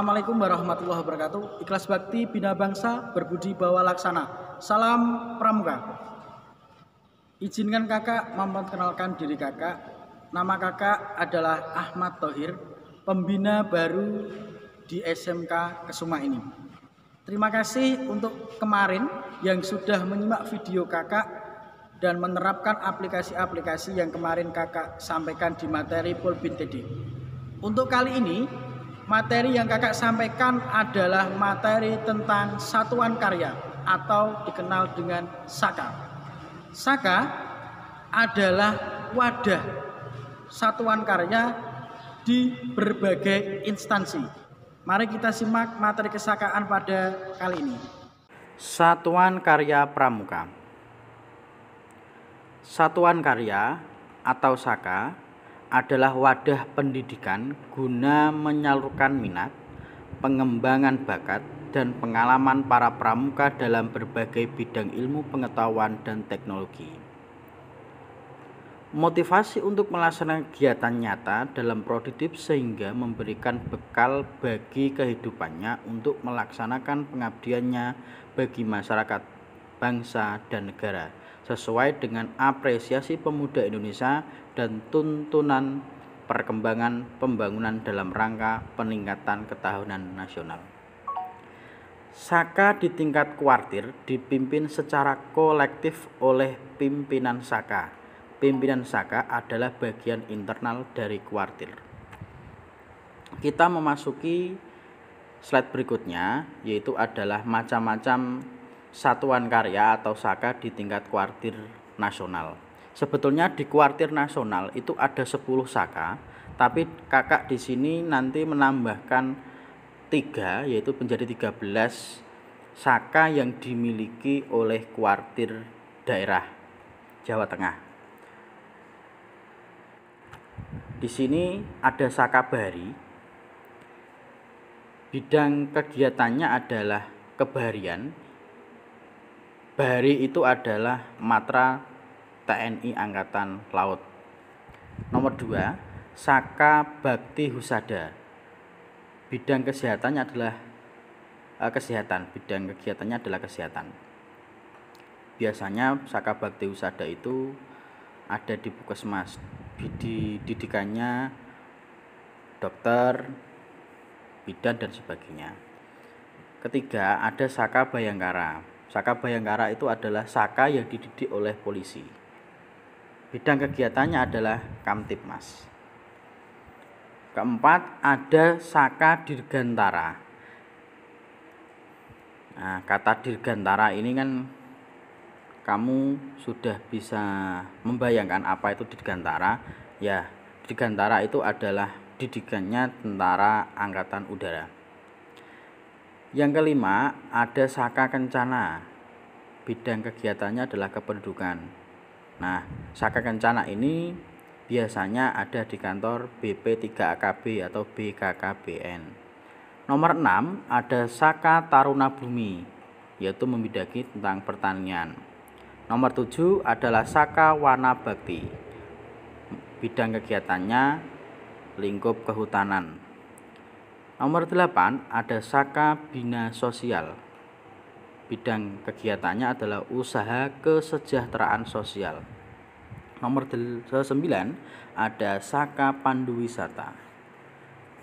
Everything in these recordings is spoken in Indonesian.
Assalamualaikum warahmatullahi wabarakatuh. Ikhlas bakti, bina bangsa, berbudi bawa laksana. Salam Pramuka. Izinkan kakak memperkenalkan diri kakak. Nama kakak adalah Ahmad Thohir, pembina baru di SMK Kesuma ini. Terima kasih untuk kemarin yang sudah menyimak video kakak dan menerapkan aplikasi-aplikasi yang kemarin kakak sampaikan di materi Polbin TD. Untuk kali ini, materi yang kakak sampaikan adalah materi tentang satuan karya atau dikenal dengan SAKA. SAKA adalah wadah satuan karya di berbagai instansi. Mari kita simak materi kesakaan pada kali ini. Satuan Karya Pramuka. Satuan karya atau SAKA adalah wadah pendidikan guna menyalurkan minat, pengembangan bakat, dan pengalaman para pramuka dalam berbagai bidang ilmu pengetahuan dan teknologi. Motivasi untuk melaksanakan kegiatan nyata dalam produktif sehingga memberikan bekal bagi kehidupannya untuk melaksanakan pengabdiannya bagi masyarakat, bangsa, dan negara sesuai dengan apresiasi pemuda Indonesia dan tuntunan perkembangan pembangunan dalam rangka peningkatan ketahanan nasional. SAKA di tingkat kuartir dipimpin secara kolektif oleh pimpinan SAKA. Pimpinan SAKA adalah bagian internal dari kuartir. Kita memasuki slide berikutnya, yaitu adalah macam-macam satuan karya atau SAKA di tingkat kuartir nasional. Sebetulnya di kuartir nasional itu ada 10 SAKA, tapi kakak di sini nanti menambahkan 3, yaitu menjadi 13 SAKA yang dimiliki oleh kuartir daerah Jawa Tengah. Di sini ada SAKA Bahari. Bidang kegiatannya adalah kebaharian. Bahari itu adalah matra TNI Angkatan Laut. Nomor 2, SAKA Bakti Husada. Bidang kesehatannya adalah kesehatan. Bidang kegiatannya adalah kesehatan. Biasanya SAKA Bakti Husada itu ada di Puskesmas. Didikannya dokter, bidan, dan sebagainya. Ketiga, ada SAKA Bayangkara. SAKA Bayangkara itu adalah SAKA yang dididik oleh polisi. Bidang kegiatannya adalah Kamtipmas. Keempat, ada SAKA Dirgantara. Nah, kata Dirgantara ini kan kamu sudah bisa membayangkan apa itu Dirgantara. Ya, Dirgantara itu adalah didikannya Tentara Angkatan Udara. Yang kelima, ada SAKA Kencana. Bidang kegiatannya adalah kependudukan. Nah, SAKA Kencana ini biasanya ada di kantor BP3AKB atau BKKBN. Nomor 6, ada SAKA Taruna Bumi, yaitu membidaki tentang pertanian. Nomor 7 adalah SAKA Wana Bakti. Bidang kegiatannya lingkup kehutanan. Nomor 8, ada SAKA Bina Sosial. Bidang kegiatannya adalah usaha kesejahteraan sosial. Nomor 9, ada SAKA Pandu Wisata.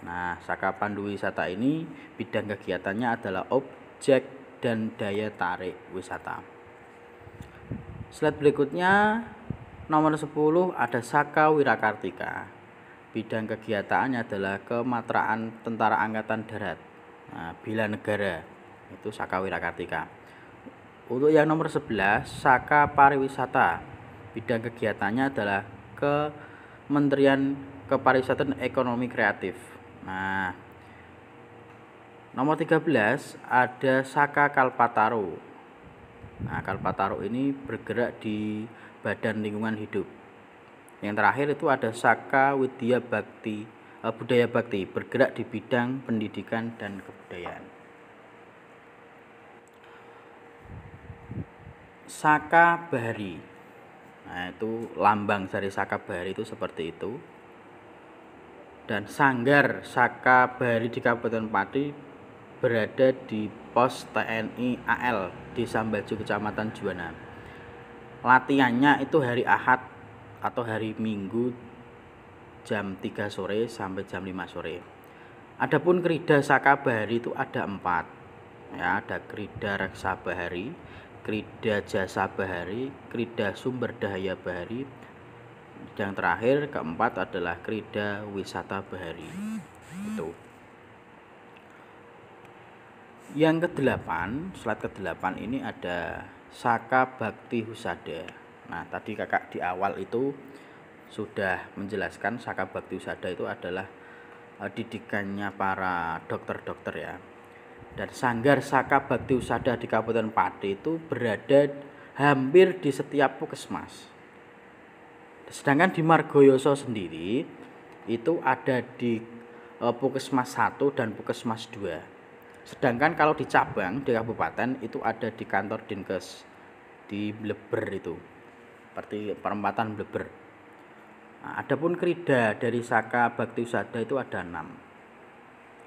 Nah, SAKA Pandu Wisata ini bidang kegiatannya adalah objek dan daya tarik wisata. Slide berikutnya, nomor 10, ada SAKA Wirakartika. Bidang kegiatannya adalah kematraan Tentara Angkatan Darat, bela negara, itu SAKA Wirakartika. Untuk yang nomor 11, SAKA Pariwisata. Bidang kegiatannya adalah Kementerian Kepariwisataan Ekonomi Kreatif. Nah, nomor 13 ada SAKA Kalpataru. Nah, Kalpataru ini bergerak di Badan Lingkungan Hidup. Yang terakhir itu ada SAKA Widya Bakti, Budaya Bakti, bergerak di bidang pendidikan dan kebudayaan. SAKA Bahari. Nah, itu lambang dari SAKA Bahari itu seperti itu. Dan Sanggar Saka Bahari di Kabupaten Pati berada di pos TNI AL di Sambaju, Kecamatan Juwana. Latihannya itu hari Ahad atau hari Minggu jam 3 sore sampai jam 5 sore. Adapun Krida Saka Bahari itu ada 4. Ya, ada Krida Reksa Bahari, Krida Jasa Bahari, Krida Sumber Daya Bahari. Yang terakhir keempat adalah Krida Wisata Bahari. Itu. Yang ke-8, slide ke-8 ini ada Saka Bakti Husada. Nah, tadi kakak di awal itu sudah menjelaskan Saka Bakti Husada itu adalah didikannya para dokter-dokter ya. Dan Sanggar Saka Bakti Husada di Kabupaten Pati itu berada hampir di setiap puskesmas. Sedangkan di Margoyoso sendiri itu ada di Puskesmas 1 dan Puskesmas 2. Sedangkan kalau di cabang di kabupaten itu ada di kantor Dinkes di Bleber itu. Seperti perempatan Bleber. Nah, adapun Krida dari Saka Bakti Husada itu ada 6.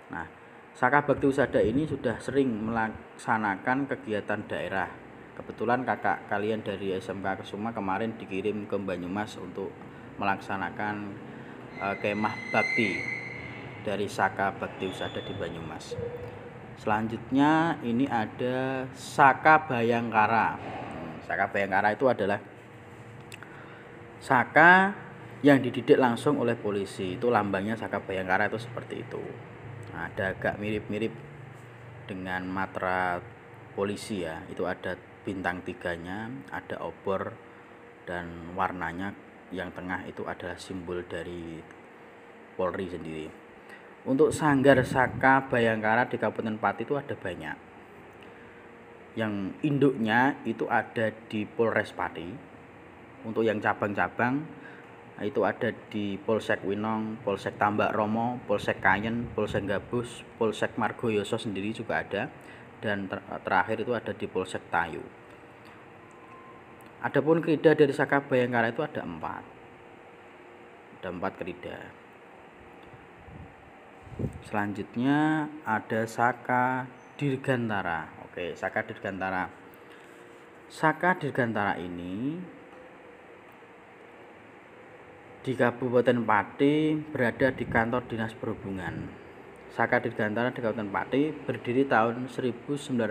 Nah, Saka Bakti Husada ini sudah sering melaksanakan kegiatan daerah. Kebetulan kakak kalian dari SMK Kesuma kemarin dikirim ke Banyumas untuk melaksanakan kemah bakti dari Saka Bakti Husada di Banyumas. Selanjutnya ini ada Saka Bayangkara. Saka Bayangkara itu adalah Saka yang dididik langsung oleh polisi. Itu lambangnya Saka Bayangkara itu seperti itu. Nah, ada agak mirip-mirip dengan matra polisi ya. Itu ada bintang 3-nya, ada obor, dan warnanya yang tengah itu adalah simbol dari Polri sendiri. Untuk Sanggar Saka Bayangkara di Kabupaten Pati itu ada banyak. Yang induknya itu ada di Polres Pati. Untuk yang cabang-cabang itu ada di Polsek Winong, Polsek Tambak Romo, Polsek Kayen, Polsek Gabus, Polsek Margoyoso sendiri juga ada. Dan terakhir itu ada di Polsek Tayu. Adapun Krida dari Saka Bayangkara itu ada 4. Ada 4 Krida. Selanjutnya ada Saka Dirgantara. Oke, Saka Dirgantara. Saka Dirgantara ini di Kabupaten Pati berada di kantor Dinas Perhubungan. Saka Dirgantara di Kabupaten Pati berdiri tahun 1980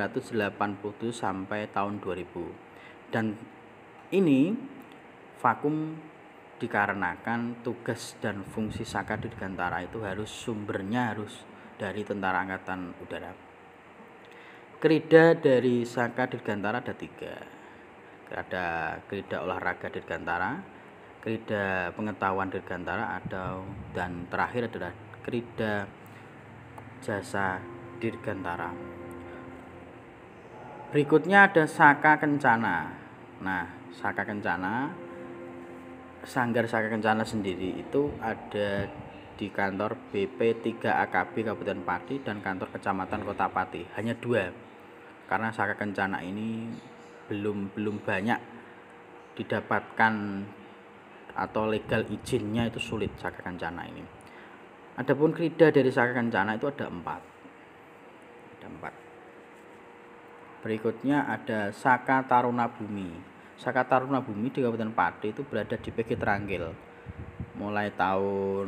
sampai tahun 2000. Dan ini vakum dikarenakan tugas dan fungsi Saka Dirgantara itu sumbernya harus dari Tentara Angkatan Udara. Krida dari Saka Dirgantara ada 3. Ada Krida Olahraga Dirgantara, Krida Pengetahuan Dirgantara, dan terakhir adalah Krida Jasa Dirgantara. Berikutnya ada Saka Kencana. Nah, Saka Kencana, Sanggar Saka Kencana sendiri itu ada di kantor BP 3 AKB Kabupaten Pati dan kantor Kecamatan Kota Pati. Hanya 2. Karena Saka Kencana ini belum banyak didapatkan atau legal izinnya itu sulit Saka Kencana ini. Adapun Krida dari Saka Kencana itu ada 4. Berikutnya ada Saka Taruna Bumi. Saka Taruna Bumi di Kabupaten Pati itu berada di PG Tranggil mulai tahun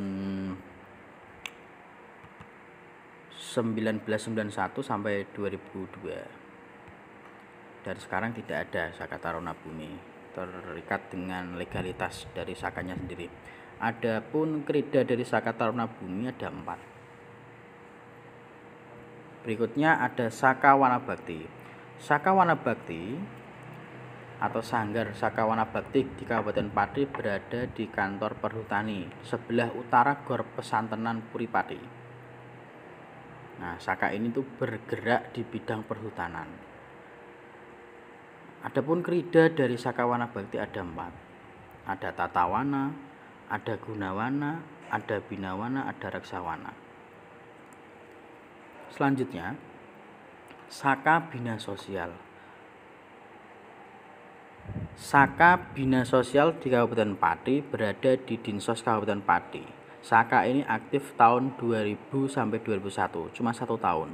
1991 sampai 2002. Dari sekarang tidak ada Saka Taruna Bumi, terikat dengan legalitas dari sakanya sendiri. Adapun Krida dari Saka Taruna Bumi ada 4. Berikutnya ada Saka Wanabakti. Saka Wanabakti atau Sanggar Saka Wanabakti di Kabupaten Pati berada di kantor Perhutani sebelah utara Gor Pesantrenan Puripati. Nah, Saka ini tuh bergerak di bidang perhutanan. Adapun Krida dari Saka Wanabakti ada 4. Ada Tatawana, ada Gunawana, ada Binawana, ada Reksawana. Selanjutnya Saka Bina Sosial. Saka Bina Sosial di Kabupaten Pati berada di Dinsos Kabupaten Pati. Saka ini aktif tahun 2000 sampai 2001, cuma 1 tahun.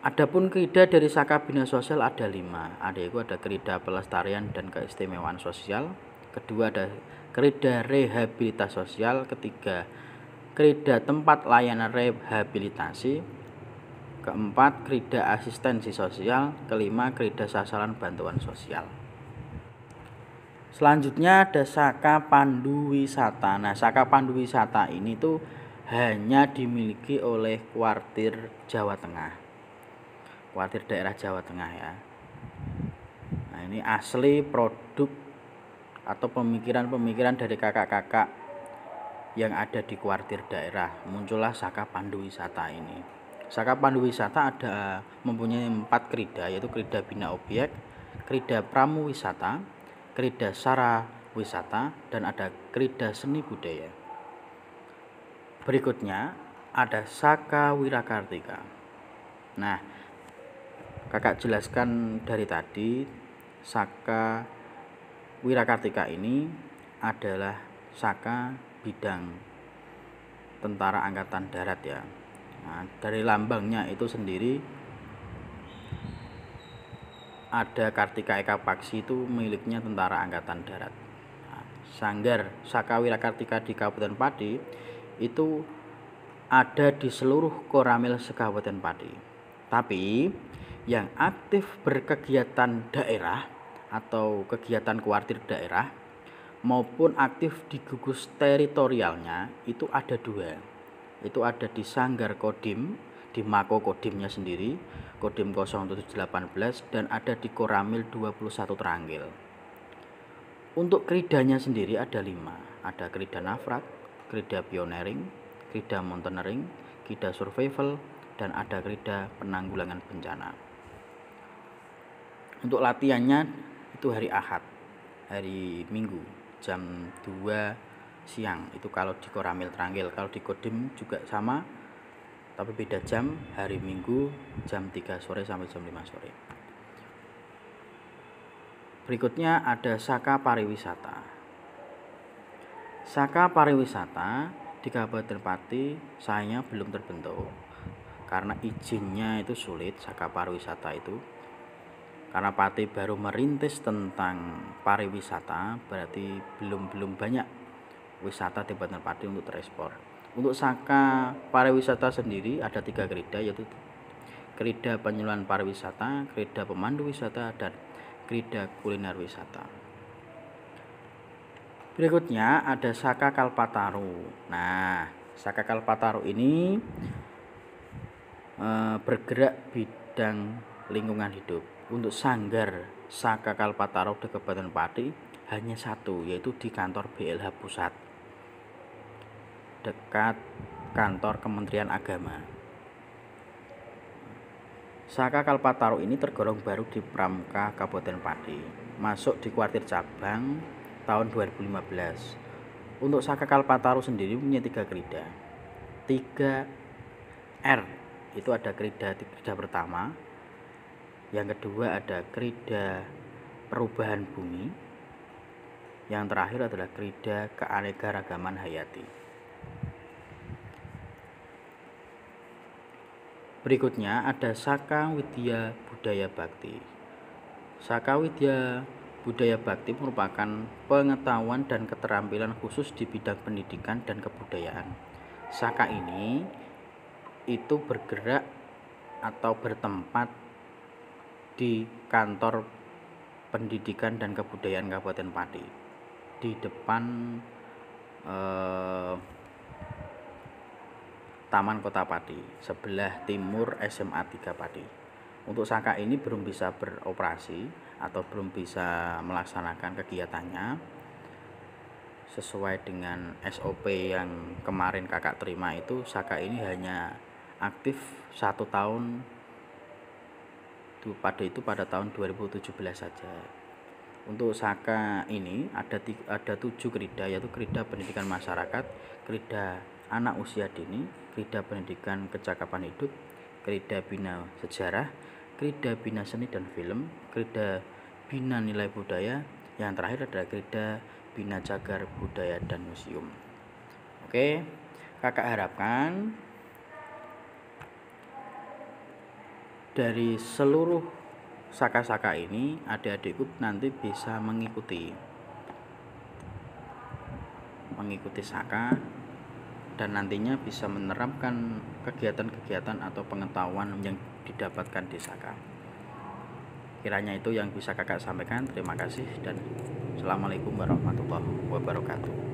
Adapun krida dari Saka Bina Sosial ada 5. Ada krida pelestarian dan keistimewaan sosial. Kedua ada krida rehabilitas sosial. Ketiga, krida tempat layanan rehabilitasi. Keempat, krida asistensi sosial. Kelima, krida sasaran bantuan sosial. Selanjutnya ada Saka Pandu Wisata. Nah, Saka Pandu Wisata ini tuh hanya dimiliki oleh Kuartir Jawa Tengah. Kuartir daerah Jawa Tengah ya. Nah, ini asli produk atau pemikiran-pemikiran dari kakak-kakak yang ada di kuartir daerah. Muncullah Saka Pandu Wisata ini. Saka Pandu Wisata mempunyai 4 krida, yaitu krida bina objek, krida pramu wisata, krida sara wisata, dan ada krida seni budaya. Berikutnya ada Saka Wirakartika. Nah, kakak jelaskan dari tadi, Saka Wirakartika ini adalah Saka bidang Tentara Angkatan Darat ya. Nah, dari lambangnya itu sendiri ada Kartika Eka Paksi, itu miliknya Tentara Angkatan Darat. Nah, Sanggar Saka Wirakartika di Kabupaten Pati itu ada di seluruh Koramil se-Kabupaten Pati. Tapi yang aktif berkegiatan daerah atau kegiatan kuartir daerah maupun aktif di gugus teritorialnya itu ada 2. Itu ada di Sanggar Kodim, di Mako Kodimnya sendiri, Kodim 0718, dan ada di Koramil 21 Tranggil. Untuk kridanya sendiri ada 5. Ada krida nafrat, krida pioneering, krida mountaineering, krida survival, dan ada krida penanggulangan bencana. Untuk latihannya itu hari Ahad, hari Minggu, jam 2 siang. Itu kalau di Koramil Tranggil. Kalau di Kodim juga sama, tapi beda jam, hari Minggu jam 3 sore sampai jam 5 sore. Berikutnya ada Saka Pariwisata. Saka Pariwisata di Kabupaten Pati sayangnya belum terbentuk karena izinnya itu sulit. Saka Pariwisata itu karena Pati baru merintis tentang pariwisata, berarti belum banyak wisata di Kabupaten Pati untuk terekspor. Untuk Saka Pariwisata sendiri ada 3 krida, yaitu krida penyuluhan pariwisata, krida pemandu wisata, dan krida kuliner wisata. Berikutnya ada Saka Kalpataru. Nah, Saka Kalpataru ini bergerak bidang lingkungan hidup. Untuk sanggar Saka Kalpataru di Kabupaten Pati hanya 1, yaitu di kantor BLH Pusat, dekat kantor Kementerian Agama. Saka Kalpataru ini tergolong baru di Pramuka Kabupaten Pati, masuk di kuartir cabang tahun 2015. Untuk Saka Kalpataru sendiri punya 3 krida. 3R itu ada krida pertama, yang kedua ada krida perubahan bumi, yang terakhir adalah krida keanekaragaman hayati. Berikutnya ada Saka Widya Budaya Bakti. Saka Widya Budaya Bakti merupakan pengetahuan dan keterampilan khusus di bidang pendidikan dan kebudayaan. Saka ini itu bergerak atau bertempat di kantor pendidikan dan kebudayaan Kabupaten Pati, di depan Taman Kota Pati, sebelah timur SMA 3 Pati. Untuk Saka ini belum bisa beroperasi atau belum bisa melaksanakan kegiatannya sesuai dengan SOP yang kemarin kakak terima. Itu Saka ini hanya aktif 1 tahun pada tahun 2017 saja. Untuk Saka ini ada 7 krida, yaitu krida pendidikan masyarakat, krida anak usia dini, krida pendidikan kecakapan hidup, krida bina sejarah, krida bina seni dan film, krida bina nilai budaya, yang terakhir adalah krida bina cagar budaya dan museum. Oke, kakak harapkan dari seluruh saka-saka ini adik-adikku nanti bisa mengikuti saka dan nantinya bisa menerapkan kegiatan-kegiatan atau pengetahuan yang didapatkan di saka. Kiranya itu yang bisa kakak sampaikan. Terima kasih dan assalamualaikum warahmatullahi wabarakatuh.